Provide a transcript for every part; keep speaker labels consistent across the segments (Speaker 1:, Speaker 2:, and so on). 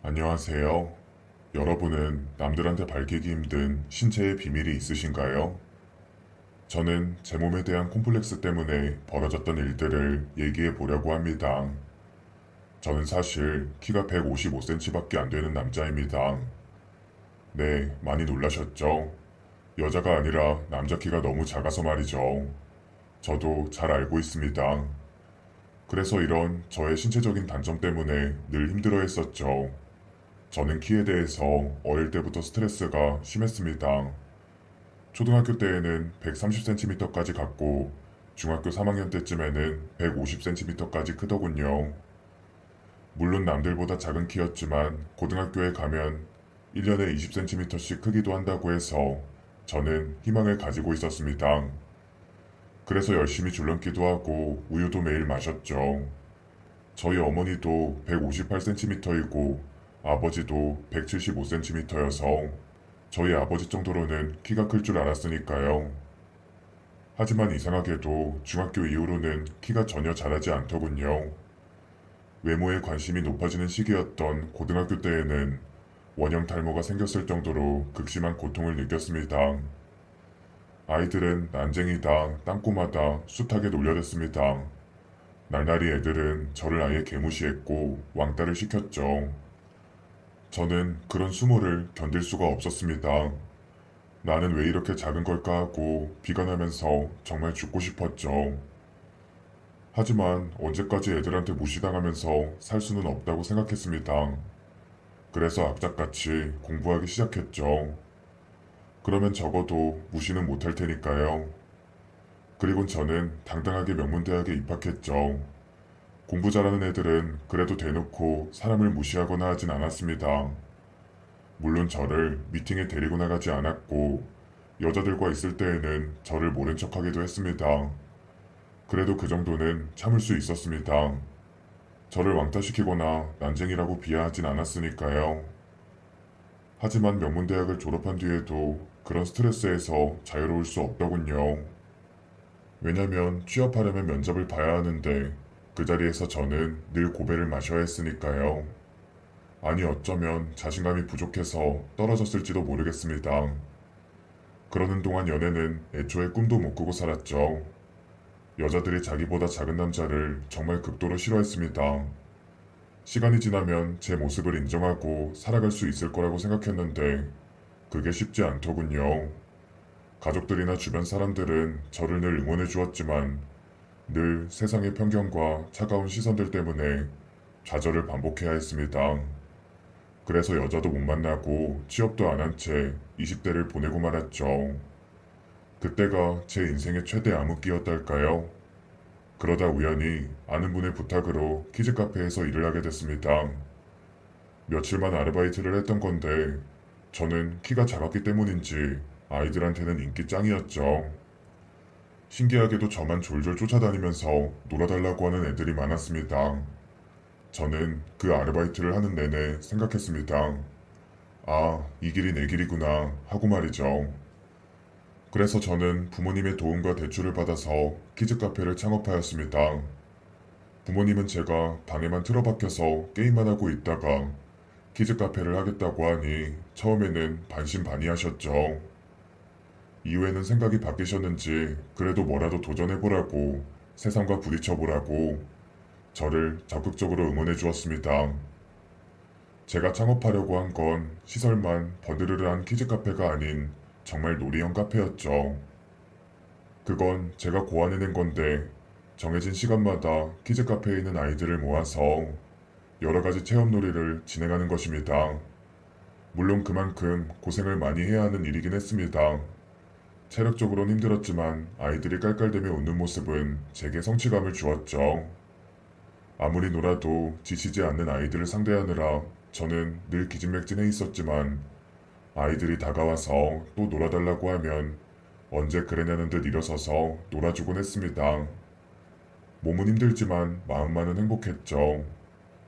Speaker 1: 안녕하세요. 여러분은 남들한테 밝히기 힘든 신체의 비밀이 있으신가요? 저는 제 몸에 대한 콤플렉스 때문에 벌어졌던 일들을 얘기해 보려고 합니다. 저는 사실 키가 155cm밖에 안 되는 남자입니다. 네, 많이 놀라셨죠? 여자가 아니라 남자 키가 너무 작아서 말이죠. 저도 잘 알고 있습니다. 그래서 이런 저의 신체적인 단점 때문에 늘 힘들어 했었죠. 저는 키에 대해서 어릴 때부터 스트레스가 심했습니다. 초등학교 때에는 130cm까지 갔고, 중학교 3학년 때쯤에는 150cm까지 크더군요. 물론 남들보다 작은 키였지만, 고등학교에 가면 1년에 20cm씩 크기도 한다고 해서 저는 희망을 가지고 있었습니다. 그래서 열심히 줄넘기도 하고 우유도 매일 마셨죠. 저희 어머니도 158cm이고 아버지도 175cm여서 저희 아버지 정도로는 키가 클 줄 알았으니까요. 하지만 이상하게도 중학교 이후로는 키가 전혀 자라지 않더군요. 외모에 관심이 높아지는 시기였던 고등학교 때에는 원형 탈모가 생겼을 정도로 극심한 고통을 느꼈습니다. 아이들은 난쟁이다, 땅꼬마다 숱하게 놀려댔습니다. 날라리 애들은 저를 아예 개무시했고 왕따를 시켰죠. 저는 그런 수모를 견딜 수가 없었습니다. 나는 왜 이렇게 작은 걸까 하고 비관하면서 정말 죽고 싶었죠. 하지만 언제까지 애들한테 무시당하면서 살 수는 없다고 생각했습니다. 그래서 악착같이 공부하기 시작했죠. 그러면 적어도 무시는 못할 테니까요. 그리고 저는 당당하게 명문대학에 입학했죠. 공부 잘하는 애들은 그래도 대놓고 사람을 무시하거나 하진 않았습니다. 물론 저를 미팅에 데리고 나가지 않았고 여자들과 있을 때에는 저를 모른 척하기도 했습니다. 그래도 그 정도는 참을 수 있었습니다. 저를 왕따시키거나 난쟁이라고 비하하진 않았으니까요. 하지만 명문대학을 졸업한 뒤에도 그런 스트레스에서 자유로울 수 없더군요. 왜냐면 취업하려면 면접을 봐야 하는데 그 자리에서 저는 늘 고배를 마셔야 했으니까요. 아니 어쩌면 자신감이 부족해서 떨어졌을지도 모르겠습니다. 그러는 동안 연애는 애초에 꿈도 못 꾸고 살았죠. 여자들이 자기보다 작은 남자를 정말 극도로 싫어했습니다. 시간이 지나면 제 모습을 인정하고 살아갈 수 있을 거라고 생각했는데 그게 쉽지 않더군요. 가족들이나 주변 사람들은 저를 늘 응원해 주었지만 늘 세상의 편견과 차가운 시선들 때문에 좌절을 반복해야 했습니다. 그래서 여자도 못 만나고 취업도 안 한 채 20대를 보내고 말았죠. 그때가 제 인생의 최대 암흑기였달까요? 그러다 우연히 아는 분의 부탁으로 키즈 카페에서 일을 하게 됐습니다. 며칠만 아르바이트를 했던 건데 저는 키가 작았기 때문인지 아이들한테는 인기 짱이었죠. 신기하게도 저만 졸졸 쫓아다니면서 놀아달라고 하는 애들이 많았습니다. 저는 그 아르바이트를 하는 내내 생각했습니다. 아, 이 길이 내 길이구나 하고 말이죠. 그래서 저는 부모님의 도움과 대출을 받아서 키즈 카페를 창업하였습니다. 부모님은 제가 방에만 틀어박혀서 게임만 하고 있다가 키즈 카페를 하겠다고 하니 처음에는 반신반의하셨죠. 이후에는 생각이 바뀌셨는지 그래도 뭐라도 도전해보라고 세상과 부딪혀보라고 저를 적극적으로 응원해 주었습니다. 제가 창업하려고 한 건 시설만 버드르르한 키즈 카페가 아닌 정말 놀이형 카페였죠. 그건 제가 고안해낸 건데 정해진 시간마다 키즈 카페에 있는 아이들을 모아서 여러 가지 체험놀이를 진행하는 것입니다. 물론 그만큼 고생을 많이 해야 하는 일이긴 했습니다. 체력적으로는 힘들었지만 아이들이 깔깔대며 웃는 모습은 제게 성취감을 주었죠. 아무리 놀아도 지치지 않는 아이들을 상대하느라 저는 늘 기진맥진해 있었지만 아이들이 다가와서 또 놀아달라고 하면 언제 그러냐는 듯 일어서서 놀아주곤 했습니다. 몸은 힘들지만 마음만은 행복했죠.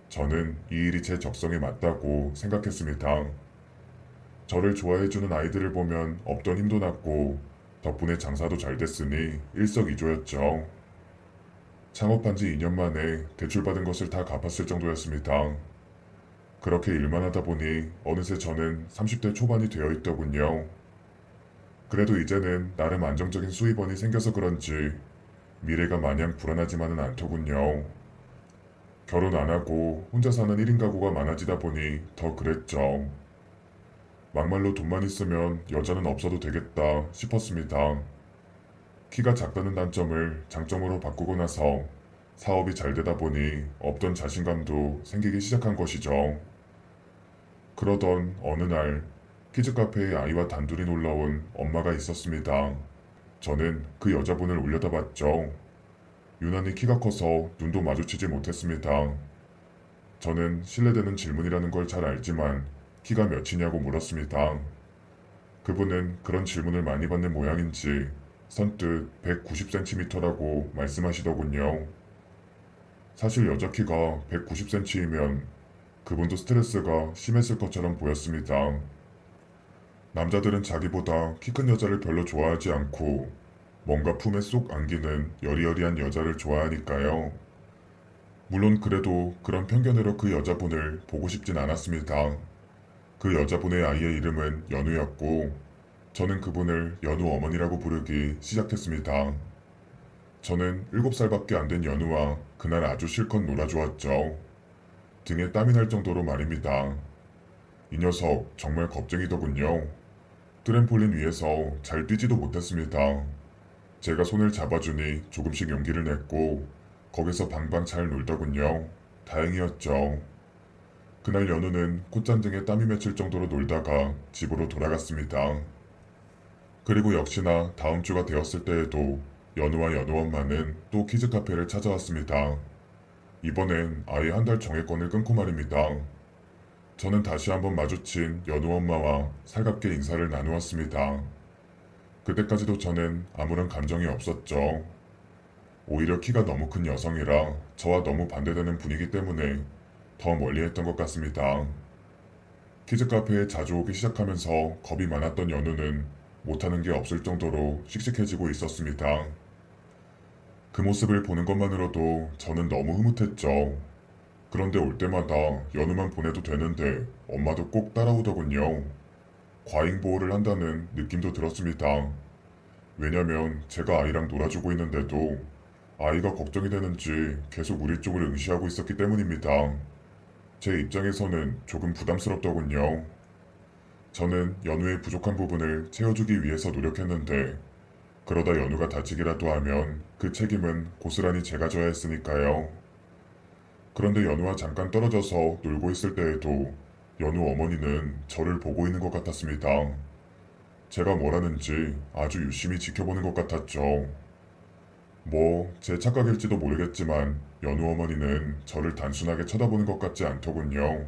Speaker 1: 저는 이 일이 제 적성에 맞다고 생각했습니다. 저를 좋아해주는 아이들을 보면 없던 힘도 났고 덕분에 장사도 잘 됐으니 일석이조였죠. 창업한 지 2년 만에 대출받은 것을 다 갚았을 정도였습니다. 그렇게 일만 하다 보니 어느새 저는 30대 초반이 되어 있더군요. 그래도 이제는 나름 안정적인 수입원이 생겨서 그런지 미래가 마냥 불안하지만은 않더군요. 결혼 안 하고 혼자 사는 1인 가구가 많아지다 보니 더 그랬죠. 막말로 돈만 있으면 여자는 없어도 되겠다 싶었습니다. 키가 작다는 단점을 장점으로 바꾸고 나서 사업이 잘 되다 보니 없던 자신감도 생기기 시작한 것이죠. 그러던 어느 날 키즈 카페에 아이와 단둘이 놀러온 엄마가 있었습니다. 저는 그 여자분을 올려다봤죠. 유난히 키가 커서 눈도 마주치지 못했습니다. 저는 실례되는 질문이라는 걸 잘 알지만 키가 몇이냐고 물었습니다. 그분은 그런 질문을 많이 받는 모양인지 선뜻 190cm라고 말씀하시더군요. 사실 여자 키가 190cm이면 그분도 스트레스가 심했을 것처럼 보였습니다. 남자들은 자기보다 키 큰 여자를 별로 좋아하지 않고 뭔가 품에 쏙 안기는 여리여리한 여자를 좋아하니까요. 물론 그래도 그런 편견으로 그 여자분을 보고 싶진 않았습니다. 그 여자분의 아이의 이름은 연우였고 저는 그분을 연우 어머니라고 부르기 시작했습니다. 저는 7살밖에 안 된 연우와 그날 아주 실컷 놀아주었죠. 등에 땀이 날 정도로 말입니다. 이 녀석 정말 겁쟁이더군요. 트램폴린 위에서 잘 뛰지도 못했습니다. 제가 손을 잡아주니 조금씩 용기를 냈고 거기서 방방 잘 놀더군요. 다행이었죠. 그날 연우는 콧잔 등에 땀이 맺힐 정도로 놀다가 집으로 돌아갔습니다. 그리고 역시나 다음 주가 되었을 때에도 연우와 연우 엄마는 또 키즈 카페를 찾아왔습니다. 이번엔 아예 한 달 정액권을 끊고 말입니다. 저는 다시 한번 마주친 연우 엄마와 살갑게 인사를 나누었습니다. 그때까지도 저는 아무런 감정이 없었죠. 오히려 키가 너무 큰 여성이라 저와 너무 반대되는 분위기 때문에 더 멀리했던 것 같습니다. 키즈 카페에 자주 오기 시작하면서 겁이 많았던 연우는 못하는 게 없을 정도로 씩씩해지고 있었습니다. 그 모습을 보는 것만으로도 저는 너무 흐뭇했죠. 그런데 올 때마다 연우만 보내도 되는데 엄마도 꼭 따라오더군요. 과잉 보호를 한다는 느낌도 들었습니다. 왜냐면 제가 아이랑 놀아주고 있는데도 아이가 걱정이 되는지 계속 우리 쪽을 응시하고 있었기 때문입니다. 제 입장에서는 조금 부담스럽더군요. 저는 연우의 부족한 부분을 채워주기 위해서 노력했는데 그러다 연우가 다치기라도 하면 그 책임은 고스란히 제가 져야 했으니까요. 그런데 연우와 잠깐 떨어져서 놀고 있을 때에도 연우 어머니는 저를 보고 있는 것 같았습니다. 제가 뭘 하는지 아주 유심히 지켜보는 것 같았죠. 제 착각일지도 모르겠지만 연우 어머니는 저를 단순하게 쳐다보는 것 같지 않더군요.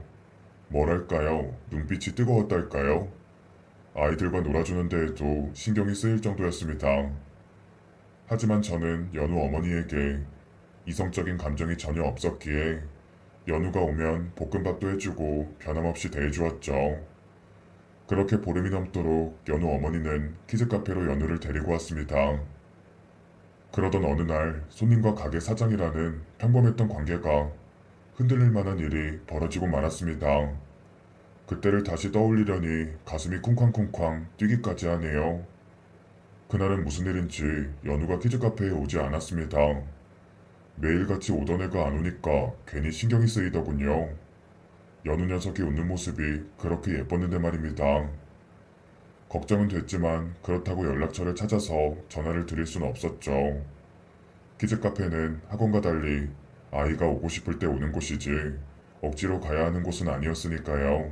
Speaker 1: 뭐랄까요? 눈빛이 뜨거웠달까요? 아이들과 놀아주는 데에도 신경이 쓰일 정도였습니다. 하지만 저는 연우 어머니에게 이성적인 감정이 전혀 없었기에 연우가 오면 볶음밥도 해주고 변함없이 대해주었죠. 그렇게 보름이 넘도록 연우 어머니는 키즈 카페로 연우를 데리고 왔습니다. 그러던 어느 날 손님과 가게 사장이라는 평범했던 관계가 흔들릴 만한 일이 벌어지고 말았습니다. 그때를 다시 떠올리려니 가슴이 쿵쾅쿵쾅 뛰기까지 하네요. 그날은 무슨 일인지 연우가 키즈 카페에 오지 않았습니다. 매일같이 오던 애가 안 오니까 괜히 신경이 쓰이더군요. 연우 녀석이 웃는 모습이 그렇게 예뻤는데 말입니다. 걱정은 됐지만 그렇다고 연락처를 찾아서 전화를 드릴 순 없었죠. 키즈 카페는 학원과 달리 아이가 오고 싶을 때 오는 곳이지 억지로 가야 하는 곳은 아니었으니까요.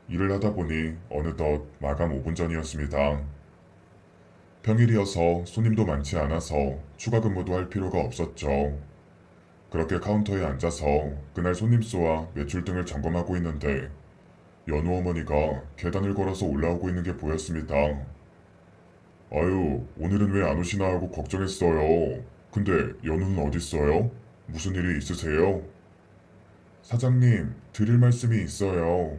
Speaker 1: 일을 하다 보니 어느덧 마감 5분 전이었습니다. 평일이어서 손님도 많지 않아서 추가 근무도 할 필요가 없었죠. 그렇게 카운터에 앉아서 그날 손님 수와 매출 등을 점검하고 있는데 연우 어머니가 계단을 걸어서 올라오고 있는 게 보였습니다. 아유, 오늘은 왜 안 오시나 하고 걱정했어요. 근데 연우는 어딨어요? 무슨 일이 있으세요? 사장님, 드릴 말씀이 있어요.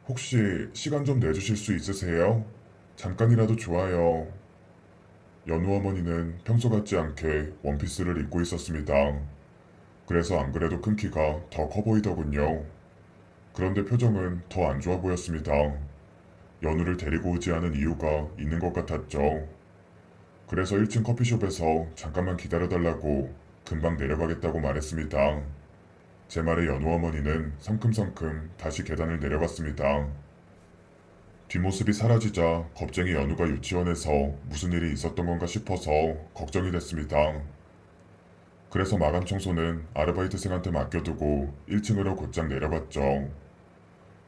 Speaker 1: 혹시 시간 좀 내주실 수 있으세요? 잠깐이라도 좋아요. 연우 어머니는 평소 같지 않게 원피스를 입고 있었습니다. 그래서 안 그래도 큰 키가 더 커 보이더군요. 그런데 표정은 더 안 좋아 보였습니다. 연우를 데리고 오지 않은 이유가 있는 것 같았죠. 그래서 1층 커피숍에서 잠깐만 기다려달라고 금방 내려가겠다고 말했습니다. 제 말에 연우 어머니는 성큼성큼 다시 계단을 내려갔습니다. 뒷모습이 사라지자 겁쟁이 연우가 유치원에서 무슨 일이 있었던 건가 싶어서 걱정이 됐습니다. 그래서 마감 청소는 아르바이트생한테 맡겨두고 1층으로 곧장 내려갔죠.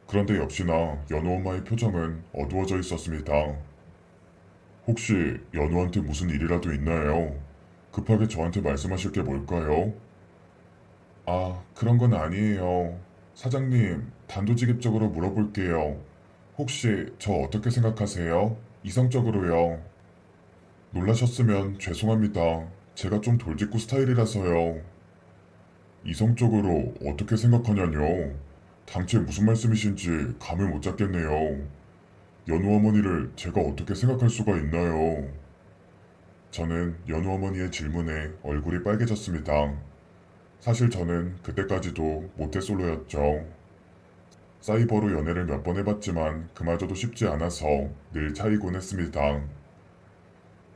Speaker 1: 그런데 역시나 연우 엄마의 표정은 어두워져 있었습니다. 혹시 연우한테 무슨 일이라도 있나요? 급하게 저한테 말씀하실 게 뭘까요? 아, 그런 건 아니에요. 사장님, 단도직입적으로 물어볼게요. 혹시 저 어떻게 생각하세요? 이성적으로요. 놀라셨으면 죄송합니다. 제가 좀 돌직구 스타일이라서요. 이성적으로 어떻게 생각하냐뇨? 당최 무슨 말씀이신지 감을 못 잡겠네요. 연우 어머니를 제가 어떻게 생각할 수가 있나요? 저는 연우 어머니의 질문에 얼굴이 빨개졌습니다. 사실 저는 그때까지도 모태솔로였죠. 사이버로 연애를 몇 번 해봤지만 그마저도 쉽지 않아서 늘 차이곤 했습니다.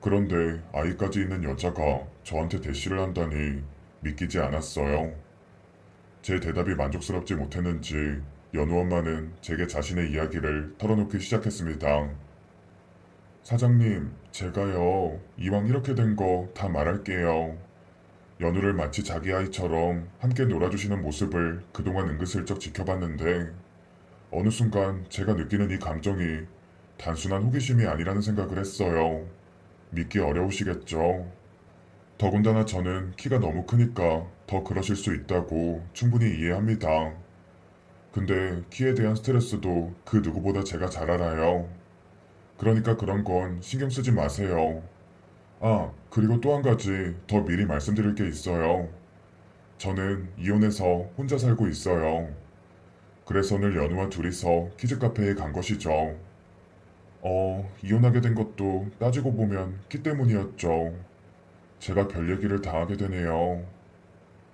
Speaker 1: 그런데 아이까지 있는 여자가 저한테 대시를 한다니 믿기지 않았어요. 제 대답이 만족스럽지 못했는지 연우 엄마는 제게 자신의 이야기를 털어놓기 시작했습니다. 사장님, 제가요, 이왕 이렇게 된 거 다 말할게요. 연우를 마치 자기 아이처럼 함께 놀아주시는 모습을 그동안 은근슬쩍 지켜봤는데 어느 순간 제가 느끼는 이 감정이 단순한 호기심이 아니라는 생각을 했어요. 믿기 어려우시겠죠? 더군다나 저는 키가 너무 크니까 더 그러실 수 있다고 충분히 이해합니다. 근데 키에 대한 스트레스도 그 누구보다 제가 잘 알아요. 그러니까 그런 건 신경 쓰지 마세요. 아, 그리고 또 한 가지 더 미리 말씀드릴 게 있어요. 저는 이혼해서 혼자 살고 있어요. 그래서 늘 연우와 둘이서 키즈 카페에 간 것이죠. 이혼하게 된 것도 따지고 보면 키 때문이었죠. 제가 별 얘기를 다 하게 되네요.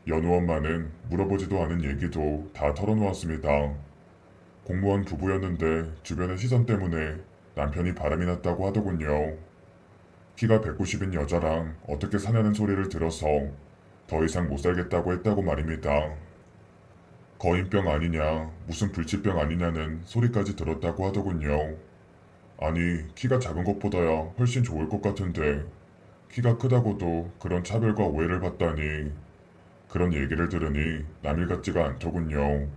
Speaker 1: 연우 엄마는 물어보지도 않은 얘기도 다 털어놓았습니다. 공무원 부부였는데 주변의 시선 때문에 남편이 바람이 났다고 하더군요. 키가 190인 여자랑 어떻게 사냐는 소리를 들어서 더 이상 못 살겠다고 했다고 말입니다. 거인병 아니냐, 무슨 불치병 아니냐는 소리까지 들었다고 하더군요. 아니, 키가 작은 것보다야 훨씬 좋을 것 같은데, 키가 크다고도 그런 차별과 오해를 받다니, 그런 얘기를 들으니 남일 같지가 않더군요.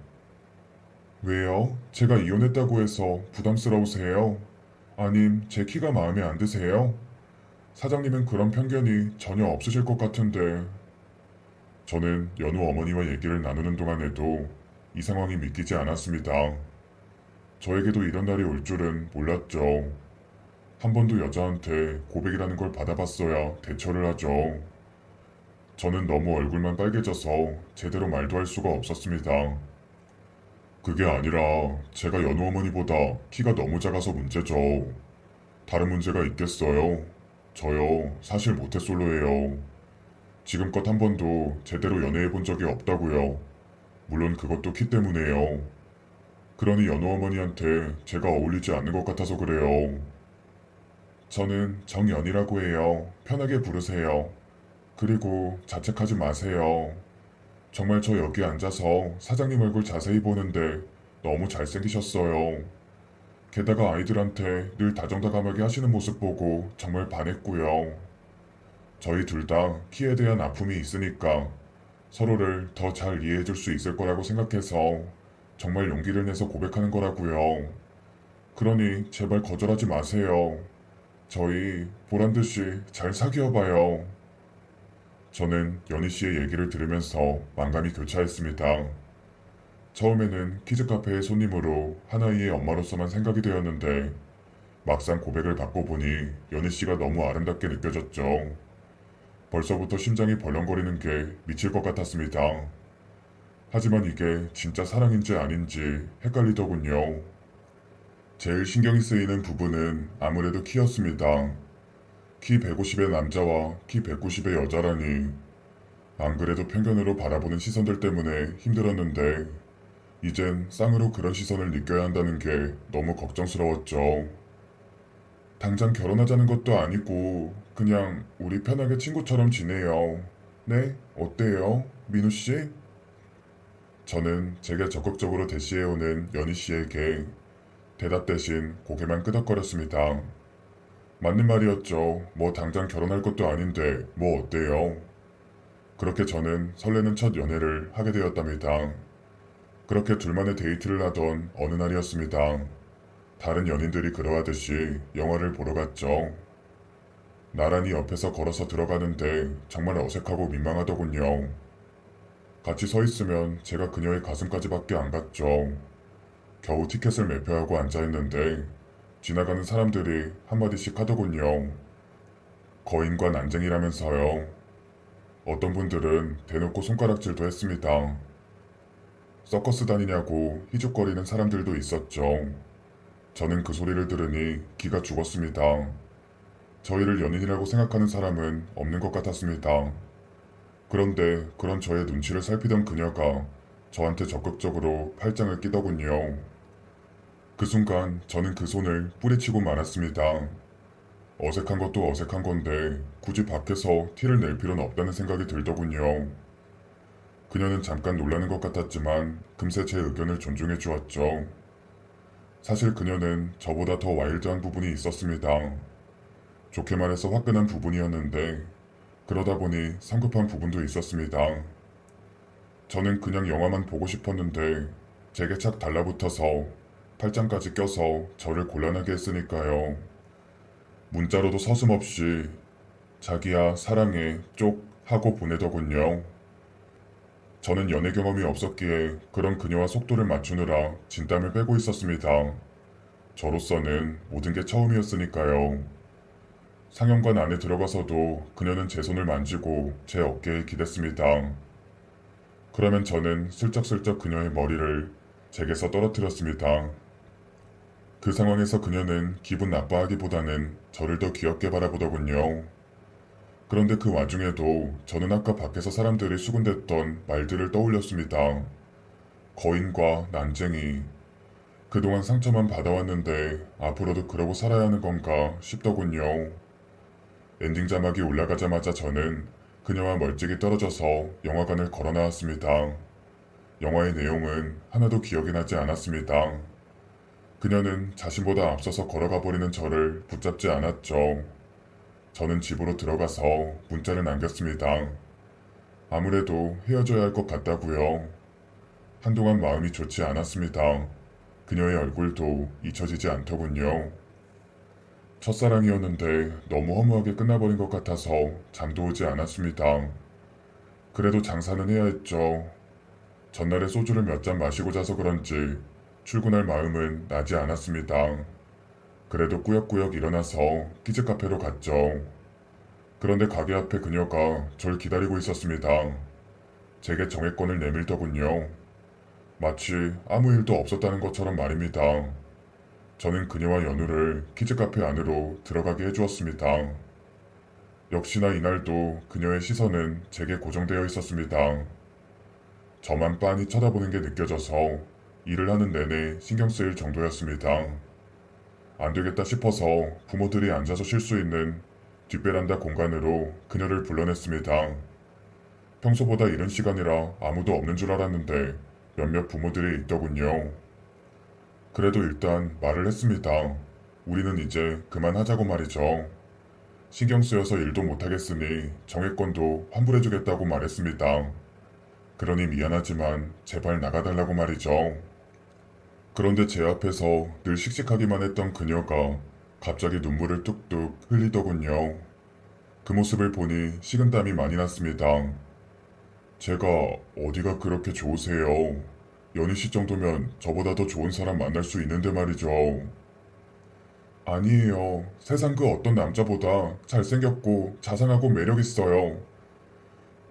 Speaker 1: 왜요? 제가 이혼했다고 해서 부담스러우세요? 아님, 제 키가 마음에 안 드세요? 사장님은 그런 편견이 전혀 없으실 것 같은데. 저는 연우 어머니와 얘기를 나누는 동안에도 이 상황이 믿기지 않았습니다. 저에게도 이런 날이 올 줄은 몰랐죠. 한 번도 여자한테 고백이라는 걸 받아봤어야 대처를 하죠. 저는 너무 얼굴만 빨개져서 제대로 말도 할 수가 없었습니다. 그게 아니라 제가 연우 어머니보다 키가 너무 작아서 문제죠. 다른 문제가 있겠어요? 저요, 사실 모태솔로예요. 지금껏 한 번도 제대로 연애해 본 적이 없다고요. 물론 그것도 키 때문에요. 그러니 연우 어머니한테 제가 어울리지 않는 것 같아서 그래요. 저는 정연이라고 해요. 편하게 부르세요. 그리고 자책하지 마세요. 정말 저 여기 앉아서 사장님 얼굴 자세히 보는데 너무 잘생기셨어요. 게다가 아이들한테 늘 다정다감하게 하시는 모습 보고 정말 반했고요. 저희 둘 다 키에 대한 아픔이 있으니까 서로를 더 잘 이해해 줄 수 있을 거라고 생각해서 정말 용기를 내서 고백하는 거라고요. 그러니 제발 거절하지 마세요. 저희 보란 듯이 잘 사귀어봐요. 저는 연희 씨의 얘기를 들으면서 만감이 교차했습니다. 처음에는 키즈 카페의 손님으로 하나이의 엄마로서만 생각이 되었는데 막상 고백을 받고 보니 연희 씨가 너무 아름답게 느껴졌죠. 벌써부터 심장이 벌렁거리는 게 미칠 것 같았습니다. 하지만 이게 진짜 사랑인지 아닌지 헷갈리더군요. 제일 신경이 쓰이는 부분은 아무래도 키였습니다. 키 150의 남자와 키 190의 여자라니 안 그래도 편견으로 바라보는 시선들 때문에 힘들었는데 이젠 쌍으로 그런 시선을 느껴야 한다는 게 너무 걱정스러웠죠. 당장 결혼하자는 것도 아니고 그냥 우리 편하게 친구처럼 지내요. 네? 어때요? 민우 씨? 저는 제게 적극적으로 대시해오는 연희 씨에게 대답 대신 고개만 끄덕거렸습니다. 맞는 말이었죠. 뭐 당장 결혼할 것도 아닌데 뭐 어때요? 그렇게 저는 설레는 첫 연애를 하게 되었답니다. 그렇게 둘만의 데이트를 하던 어느 날이었습니다. 다른 연인들이 그러하듯이 영화를 보러 갔죠. 나란히 옆에서 걸어서 들어가는데 정말 어색하고 민망하더군요. 같이 서 있으면 제가 그녀의 가슴까지밖에 안 갔죠. 겨우 티켓을 매표하고 앉아있는데 지나가는 사람들이 한마디씩 하더군요. 거인과 난쟁이라면서요. 어떤 분들은 대놓고 손가락질도 했습니다. 서커스 다니냐고 희죽거리는 사람들도 있었죠. 저는 그 소리를 들으니 기가 죽었습니다. 저희를 연인이라고 생각하는 사람은 없는 것 같았습니다. 그런데 그런 저의 눈치를 살피던 그녀가 저한테 적극적으로 팔짱을 끼더군요. 그 순간 저는 그 손을 뿌리치고 말았습니다. 어색한 것도 어색한 건데 굳이 밖에서 티를 낼 필요는 없다는 생각이 들더군요. 그녀는 잠깐 놀라는 것 같았지만 금세 제 의견을 존중해 주었죠. 사실 그녀는 저보다 더 와일드한 부분이 있었습니다. 좋게 말해서 화끈한 부분이었는데 그러다 보니 성급한 부분도 있었습니다. 저는 그냥 영화만 보고 싶었는데 제게 착 달라붙어서 팔짱까지 껴서 저를 곤란하게 했으니까요. 문자로도 서슴없이 자기야 사랑해 쪽 하고 보내더군요. 저는 연애 경험이 없었기에 그런 그녀와 속도를 맞추느라 진땀을 빼고 있었습니다. 저로서는 모든 게 처음이었으니까요. 상영관 안에 들어가서도 그녀는 제 손을 만지고 제 어깨에 기댔습니다. 그러면 저는 슬쩍슬쩍 그녀의 머리를 제게서 떨어뜨렸습니다. 그 상황에서 그녀는 기분 나빠하기보다는 저를 더 귀엽게 바라보더군요. 그런데 그 와중에도 저는 아까 밖에서 사람들이 수군댔던 말들을 떠올렸습니다. 거인과 난쟁이. 그동안 상처만 받아왔는데 앞으로도 그러고 살아야 하는 건가 싶더군요. 엔딩 자막이 올라가자마자 저는 그녀와 멀찍이 떨어져서 영화관을 걸어 나왔습니다. 영화의 내용은 하나도 기억이 나지 않았습니다. 그녀는 자신보다 앞서서 걸어가 버리는 저를 붙잡지 않았죠. 저는 집으로 들어가서 문자를 남겼습니다. 아무래도 헤어져야 할 것 같다고요. 한동안 마음이 좋지 않았습니다. 그녀의 얼굴도 잊혀지지 않더군요. 첫사랑이었는데 너무 허무하게 끝나버린 것 같아서 잠도 오지 않았습니다. 그래도 장사는 해야 했죠. 전날에 소주를 몇 잔 마시고 자서 그런지 출근할 마음은 나지 않았습니다. 그래도 꾸역꾸역 일어나서 키즈카페로 갔죠. 그런데 가게 앞에 그녀가 절 기다리고 있었습니다. 제게 정액권을 내밀더군요. 마치 아무 일도 없었다는 것처럼 말입니다. 저는 그녀와 연우를 키즈카페 안으로 들어가게 해주었습니다. 역시나 이날도 그녀의 시선은 제게 고정되어 있었습니다. 저만 빤히 쳐다보는 게 느껴져서 일을 하는 내내 신경 쓰일 정도였습니다. 안 되겠다 싶어서 부모들이 앉아서 쉴 수 있는 뒷베란다 공간으로 그녀를 불러냈습니다. 평소보다 이른 시간이라 아무도 없는 줄 알았는데 몇몇 부모들이 있더군요. 그래도 일단 말을 했습니다. 우리는 이제 그만하자고 말이죠. 신경 쓰여서 일도 못하겠으니 정액권도 환불해주겠다고 말했습니다. 그러니 미안하지만 제발 나가달라고 말이죠. 그런데 제 앞에서 늘 씩씩하기만 했던 그녀가 갑자기 눈물을 뚝뚝 흘리더군요. 그 모습을 보니 식은땀이 많이 났습니다. 제가 어디가 그렇게 좋으세요? 연희 씨 정도면 저보다 더 좋은 사람 만날 수 있는데 말이죠. 아니에요. 세상 그 어떤 남자보다 잘생겼고 자상하고 매력 있어요.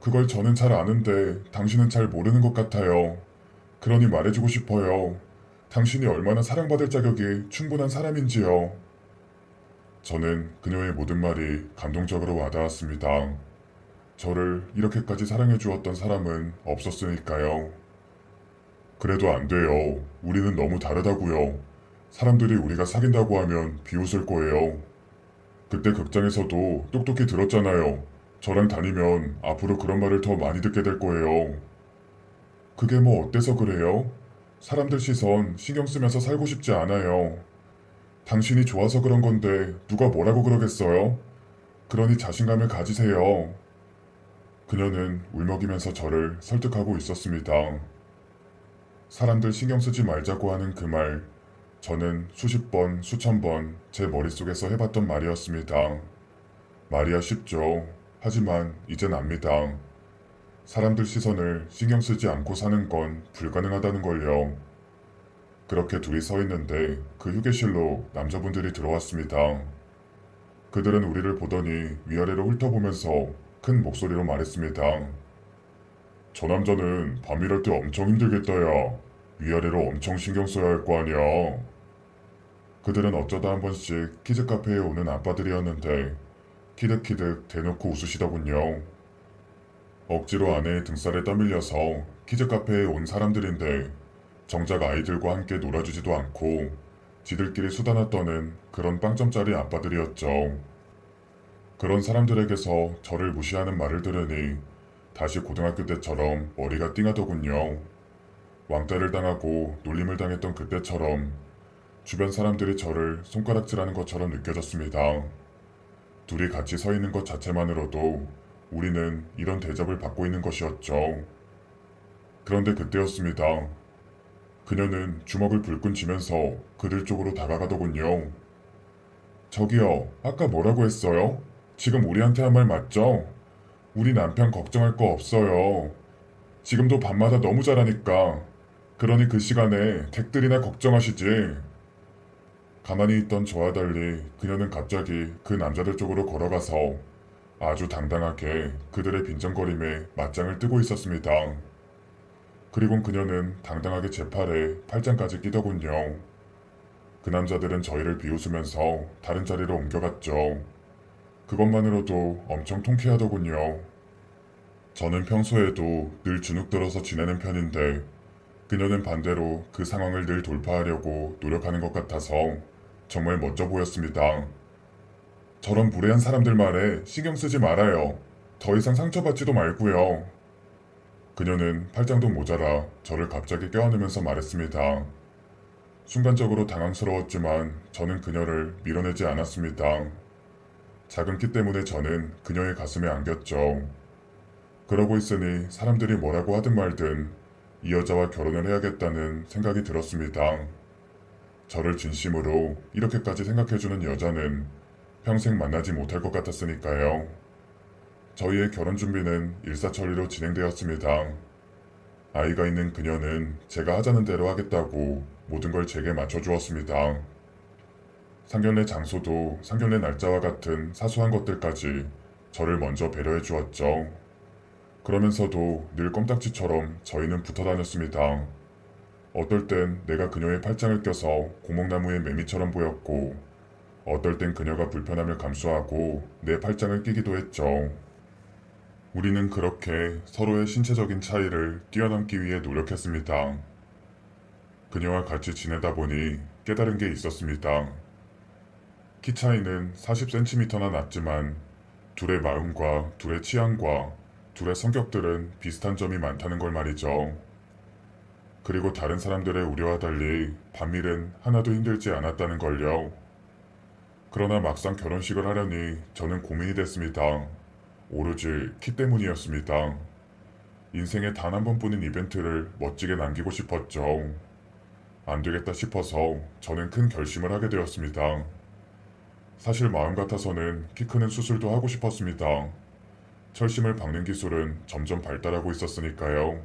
Speaker 1: 그걸 저는 잘 아는데 당신은 잘 모르는 것 같아요. 그러니 말해주고 싶어요. 당신이 얼마나 사랑받을 자격이 충분한 사람인지요. 저는 그녀의 모든 말이 감동적으로 와닿았습니다. 저를 이렇게까지 사랑해 주었던 사람은 없었으니까요. 그래도 안 돼요. 우리는 너무 다르다고요. 사람들이 우리가 사귄다고 하면 비웃을 거예요. 그때 극장에서도 똑똑히 들었잖아요. 저랑 다니면 앞으로 그런 말을 더 많이 듣게 될 거예요. 그게 뭐 어때서 그래요? 사람들 시선 신경 쓰면서 살고 싶지 않아요. 당신이 좋아서 그런 건데 누가 뭐라고 그러겠어요? 그러니 자신감을 가지세요. 그녀는 울먹이면서 저를 설득하고 있었습니다. 사람들 신경 쓰지 말자고 하는 그 말, 저는 수십 번, 수천 번 제 머릿속에서 해봤던 말이었습니다. 말이야 쉽죠. 하지만 이젠 압니다. 사람들 시선을 신경 쓰지 않고 사는 건 불가능하다는 걸요. 그렇게 둘이 서 있는데 그 휴게실로 남자분들이 들어왔습니다. 그들은 우리를 보더니 위아래로 훑어보면서 큰 목소리로 말했습니다. 저 남자는 밤일할 때 엄청 힘들겠다 야. 위아래로 엄청 신경 써야 할 거 아니야. 그들은 어쩌다 한 번씩 키즈 카페에 오는 아빠들이었는데 키득키득 대놓고 웃으시더군요. 억지로 아내의 등살에 떠밀려서 키즈 카페에 온 사람들인데 정작 아이들과 함께 놀아주지도 않고 지들끼리 수다나 떠는 그런 빵점짜리 아빠들이었죠. 그런 사람들에게서 저를 무시하는 말을 들으니 다시 고등학교 때처럼 머리가 띵하더군요. 왕따를 당하고 놀림을 당했던 그때처럼 주변 사람들이 저를 손가락질하는 것처럼 느껴졌습니다. 둘이 같이 서 있는 것 자체만으로도 우리는 이런 대접을 받고 있는 것이었죠. 그런데 그때였습니다. 그녀는 주먹을 불끈 쥐면서 그들 쪽으로 다가가더군요. 저기요, 아까 뭐라고 했어요? 지금 우리한테 한 말 맞죠? 우리 남편 걱정할 거 없어요. 지금도 밤마다 너무 잘하니까. 그러니 그 시간에 댁들이나 걱정하시지. 가만히 있던 저와 달리 그녀는 갑자기 그 남자들 쪽으로 걸어가서 아주 당당하게 그들의 빈정거림에 맞짱을 뜨고 있었습니다. 그리곤 그녀는 당당하게 제 팔에 팔짱까지 끼더군요. 그 남자들은 저희를 비웃으면서 다른 자리로 옮겨갔죠. 그것만으로도 엄청 통쾌하더군요. 저는 평소에도 늘 주눅 들어서 지내는 편인데 그녀는 반대로 그 상황을 늘 돌파하려고 노력하는 것 같아서 정말 멋져 보였습니다. 저런 무례한 사람들 말에 신경 쓰지 말아요. 더 이상 상처받지도 말고요. 그녀는 팔짱도 모자라 저를 갑자기 껴안으면서 말했습니다. 순간적으로 당황스러웠지만 저는 그녀를 밀어내지 않았습니다. 작은 키 때문에 저는 그녀의 가슴에 안겼죠. 그러고 있으니 사람들이 뭐라고 하든 말든 이 여자와 결혼을 해야겠다는 생각이 들었습니다. 저를 진심으로 이렇게까지 생각해주는 여자는 평생 만나지 못할 것 같았으니까요. 저희의 결혼 준비는 일사천리로 진행되었습니다. 아이가 있는 그녀는 제가 하자는 대로 하겠다고 모든 걸 제게 맞춰주었습니다. 상견례 장소도 상견례 날짜와 같은 사소한 것들까지 저를 먼저 배려해 주었죠. 그러면서도 늘 껌딱지처럼 저희는 붙어 다녔습니다. 어떨 땐 내가 그녀의 팔짱을 껴서 고목나무의 매미처럼 보였고, 어떨 땐 그녀가 불편함을 감수하고 내 팔짱을 끼기도 했죠. 우리는 그렇게 서로의 신체적인 차이를 뛰어넘기 위해 노력했습니다. 그녀와 같이 지내다 보니 깨달은 게 있었습니다. 키 차이는 40cm나 났지만 둘의 마음과 둘의 취향과 둘의 성격들은 비슷한 점이 많다는 걸 말이죠. 그리고 다른 사람들의 우려와 달리 반밀은 하나도 힘들지 않았다는 걸요. 그러나 막상 결혼식을 하려니 저는 고민이 됐습니다. 오로지 키 때문이었습니다. 인생에 단 한 번뿐인 이벤트를 멋지게 남기고 싶었죠. 안 되겠다 싶어서 저는 큰 결심을 하게 되었습니다. 사실 마음 같아서는 키 크는 수술도 하고 싶었습니다. 철심을 박는 기술은 점점 발달하고 있었으니까요.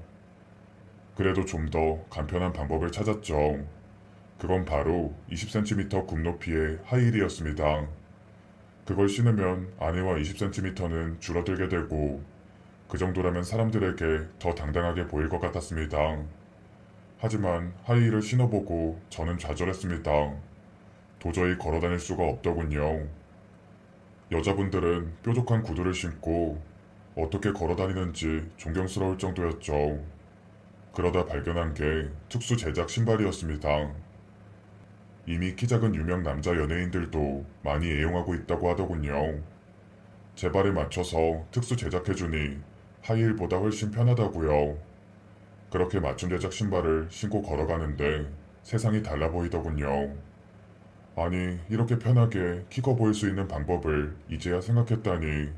Speaker 1: 그래도 좀 더 간편한 방법을 찾았죠. 그건 바로 20cm 굽높이의 하이힐이었습니다. 그걸 신으면 아내와 20cm는 줄어들게 되고 그 정도라면 사람들에게 더 당당하게 보일 것 같았습니다. 하지만 하이힐을 신어보고 저는 좌절했습니다. 도저히 걸어다닐 수가 없더군요. 여자분들은 뾰족한 구두를 신고 어떻게 걸어다니는지 존경스러울 정도였죠. 그러다 발견한 게 특수 제작 신발이었습니다. 이미 키 작은 유명 남자 연예인들도 많이 애용하고 있다고 하더군요. 제 발에 맞춰서 특수 제작해주니 하이힐보다 훨씬 편하다고요. 그렇게 맞춤 제작 신발을 신고 걸어가는데 세상이 달라 보이더군요. 아니, 이렇게 편하게 키 커 보일 수 있는 방법을 이제야 생각했다니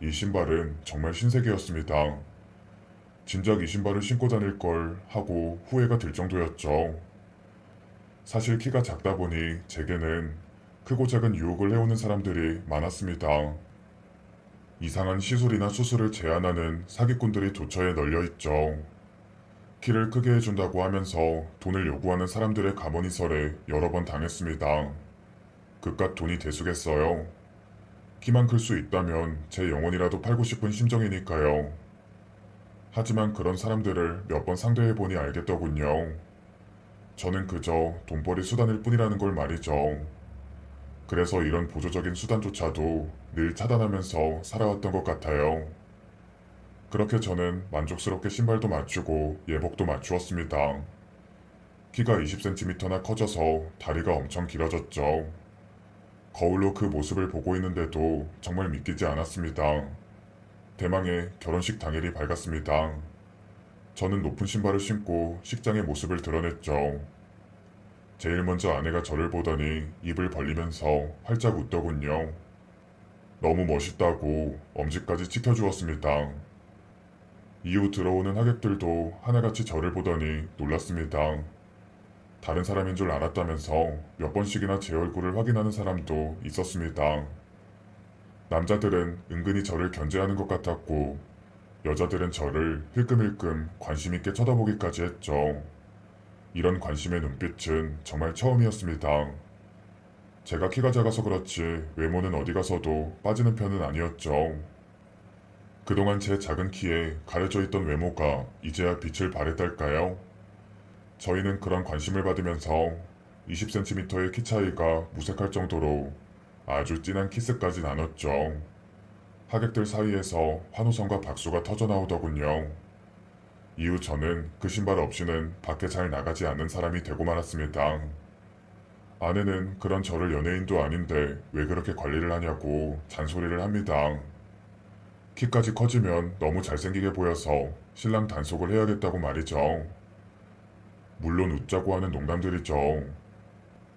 Speaker 1: 이 신발은 정말 신세계였습니다. 진작 이 신발을 신고 다닐 걸 하고 후회가 들 정도였죠. 사실 키가 작다 보니 제게는 크고 작은 유혹을 해오는 사람들이 많았습니다. 이상한 시술이나 수술을 제안하는 사기꾼들이 도처에 널려있죠. 키를 크게 해준다고 하면서 돈을 요구하는 사람들의 가머니설에 여러 번 당했습니다. 그깟 돈이 대수겠어요. 키만 클 수 있다면 제 영혼이라도 팔고 싶은 심정이니까요. 하지만 그런 사람들을 몇 번 상대해보니 알겠더군요. 저는 그저 돈벌이 수단일 뿐이라는 걸 말이죠. 그래서 이런 보조적인 수단조차도 늘 차단하면서 살아왔던 것 같아요. 그렇게 저는 만족스럽게 신발도 맞추고 예복도 맞추었습니다. 키가 20cm나 커져서 다리가 엄청 길어졌죠. 거울로 그 모습을 보고 있는데도 정말 믿기지 않았습니다. 대망의 결혼식 당일이 밝았습니다. 저는 높은 신발을 신고 식장의 모습을 드러냈죠. 제일 먼저 아내가 저를 보더니 입을 벌리면서 활짝 웃더군요. 너무 멋있다고 엄지까지 찍혀주었습니다. 이후 들어오는 하객들도 하나같이 저를 보더니 놀랐습니다. 다른 사람인 줄 알았다면서 몇 번씩이나 제 얼굴을 확인하는 사람도 있었습니다. 남자들은 은근히 저를 견제하는 것 같았고 여자들은 저를 힐끔힐끔 관심있게 쳐다보기까지 했죠. 이런 관심의 눈빛은 정말 처음이었습니다. 제가 키가 작아서 그렇지 외모는 어디 가서도 빠지는 편은 아니었죠. 그동안 제 작은 키에 가려져 있던 외모가 이제야 빛을 발했달까요? 저희는 그런 관심을 받으면서 20cm의 키 차이가 무색할 정도로 아주 진한 키스까지 나눴죠. 하객들 사이에서 환호성과 박수가 터져나오더군요. 이후 저는 그 신발 없이는 밖에 잘 나가지 않는 사람이 되고 말았습니다. 아내는 그런 저를 연예인도 아닌데 왜 그렇게 관리를 하냐고 잔소리를 합니다. 키까지 커지면 너무 잘생기게 보여서 신랑 단속을 해야겠다고 말이죠. 물론 웃자고 하는 농담들이죠.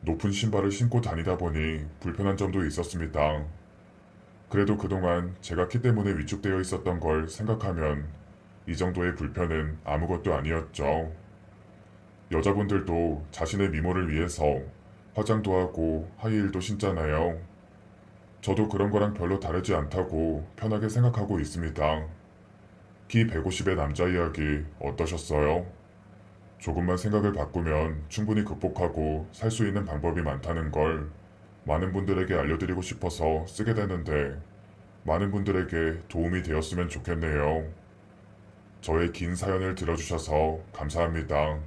Speaker 1: 높은 신발을 신고 다니다 보니 불편한 점도 있었습니다. 그래도 그동안 제가 키 때문에 위축되어 있었던 걸 생각하면 이 정도의 불편은 아무것도 아니었죠. 여자분들도 자신의 미모를 위해서 화장도 하고 하이힐도 신잖아요. 저도 그런 거랑 별로 다르지 않다고 편하게 생각하고 있습니다. 키 150의 남자 이야기 어떠셨어요? 조금만 생각을 바꾸면 충분히 극복하고 살 수 있는 방법이 많다는 걸 많은 분들에게 알려드리고 싶어서 쓰게 되는데 많은 분들에게 도움이 되었으면 좋겠네요. 저의 긴 사연을 들어주셔서 감사합니다.